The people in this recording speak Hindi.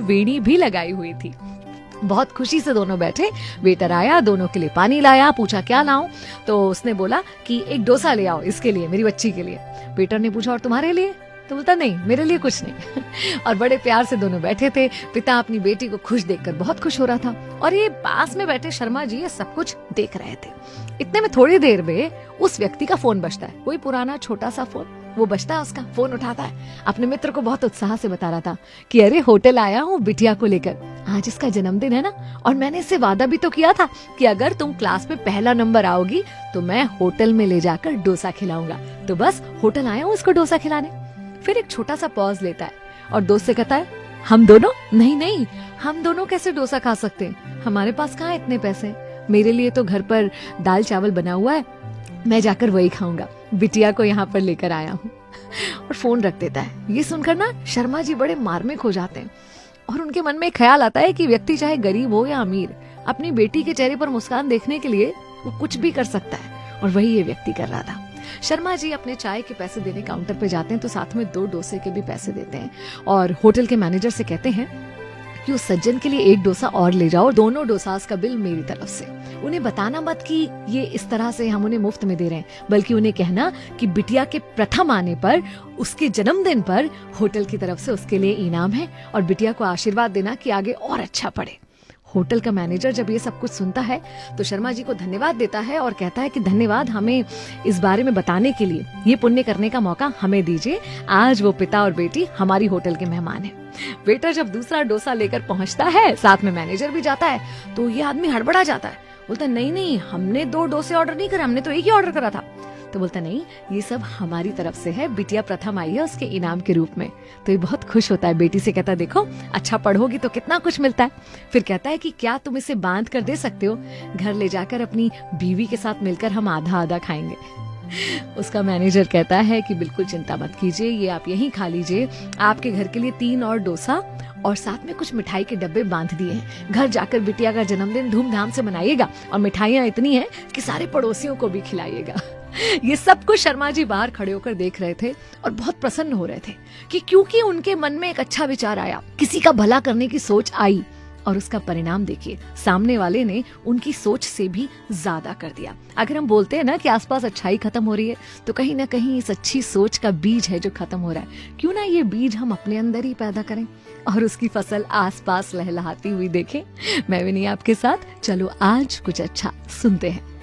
बेड़ी भी लगाई हुई थी। बहुत खुशी से दोनों बैठे। वेटर आया, दोनों के लिए पानी लाया, पूछा क्या लाऊं, तो उसने बोला कि एक डोसा ले आओ इसके लिए, मेरी बच्ची के लिए। वेटर ने पूछा और तुम्हारे लिए, तो बोलता नहीं मेरे लिए कुछ नहीं। और बड़े प्यार से दोनों बैठे थे। पिता अपनी बेटी को खुश देखकर बहुत खुश हो रहा था और ये पास में बैठे शर्मा जी ये सब कुछ देख रहे थे। इतने में थोड़ी देर में उस व्यक्ति का फोन बजता है, कोई पुराना छोटा सा फोन, वो बजता है, उसका फोन उठाता है। अपने मित्र को बहुत उत्साह से बता रहा था कि अरे होटल आया हूँ बिटिया को लेकर, आज इसका जन्मदिन है ना, और मैंने इससे वादा भी तो किया था कि अगर तुम क्लास में पहला नंबर आओगी तो मैं होटल में ले जाकर डोसा खिलाऊंगा, तो बस होटल आया हूँ उसको डोसा खिलाने। फिर एक छोटा सा पॉज लेता है और दोस्त से कहता है हम दोनों, नहीं नहीं हम दोनों कैसे डोसा खा सकते हैं, हमारे पास कहाँ इतने पैसे, मेरे लिए तो घर पर दाल चावल बना हुआ है, मैं जाकर वही खाऊंगा, बिटिया को यहाँ पर लेकर आया हूँ। और फोन रख देता है। ये सुनकर ना शर्मा जी बड़े मार्मिक हो जाते हैं और उनके मन में ख्याल आता है कि व्यक्ति चाहे गरीब हो या अमीर, अपनी बेटी के चेहरे पर मुस्कान देखने के लिए वो कुछ भी कर सकता है, और वही ये व्यक्ति कर रहा था। शर्मा जी अपने चाय के पैसे देने काउंटर पे जाते हैं तो साथ में 2 डोसे के भी पैसे देते हैं और होटल के मैनेजर से कहते हैं कि उस सज्जन के लिए 1 डोसा और ले जाओ, दोनों डोसास का बिल मेरी तरफ से। उन्हें बताना मत कि ये इस तरह से हम उन्हें मुफ्त में दे रहे हैं, बल्कि उन्हें कहना कि बिटिया के प्रथम आने पर, उसके जन्मदिन पर होटल की तरफ से उसके लिए इनाम है, और बिटिया को आशीर्वाद देना कि आगे और अच्छा पढ़े। होटल का मैनेजर जब ये सब कुछ सुनता है तो शर्मा जी को धन्यवाद देता है और कहता है कि धन्यवाद हमें इस बारे में बताने के लिए, ये पुण्य करने का मौका हमें दीजिए, आज वो पिता और बेटी हमारी होटल के मेहमान हैं। वेटर जब दूसरा डोसा लेकर पहुंचता है, साथ में मैनेजर भी जाता है, तो ये आदमी हड़बड़ा जाता है, बोलता नहीं नहीं हमने 2 डोसे ऑर्डर नहीं करे, हमने तो एक ही ऑर्डर करा था। तो बोलता नहीं ये सब हमारी तरफ से है, बिटिया प्रथम आई है उसके इनाम के रूप में। तो ये बहुत खुश होता है, बेटी से कहता है देखो अच्छा पढ़ोगी तो कितना कुछ मिलता है। फिर कहता है कि क्या तुम इसे बांध कर दे सकते हो, घर ले जाकर अपनी बीवी के साथ मिलकर हम आधा आधा खाएंगे। उसका मैनेजर कहता है कि बिल्कुल चिंता मत कीजिए, ये आप यहीं खा लीजिए, आपके घर के लिए 3 और डोसा और साथ में कुछ मिठाई के डब्बे बांध दिए हैं, घर जाकर बिटिया का जन्मदिन धूमधाम से मनाइएगा और मिठाइयाँ इतनी हैं कि सारे पड़ोसियों को भी खिलाइएगा। ये सब कुछ शर्मा जी बाहर खड़े होकर देख रहे थे और बहुत प्रसन्न हो रहे थे कि क्योंकि उनके मन में एक अच्छा विचार आया, किसी का भला करने की सोच आई, और उसका परिणाम देखिए, सामने वाले ने उनकी सोच से भी ज्यादा कर दिया। अगर हम बोलते हैं ना कि आसपास अच्छाई खत्म हो रही है, तो कहीं ना कहीं इस अच्छी सोच का बीज है जो खत्म हो रहा है। क्यों ना ये बीज हम अपने अंदर ही पैदा करें और उसकी फसल आसपास लहलहाती हुई देखें। मैं भी नहीं आपके साथ, चलो आज कुछ अच्छा सुनते हैं।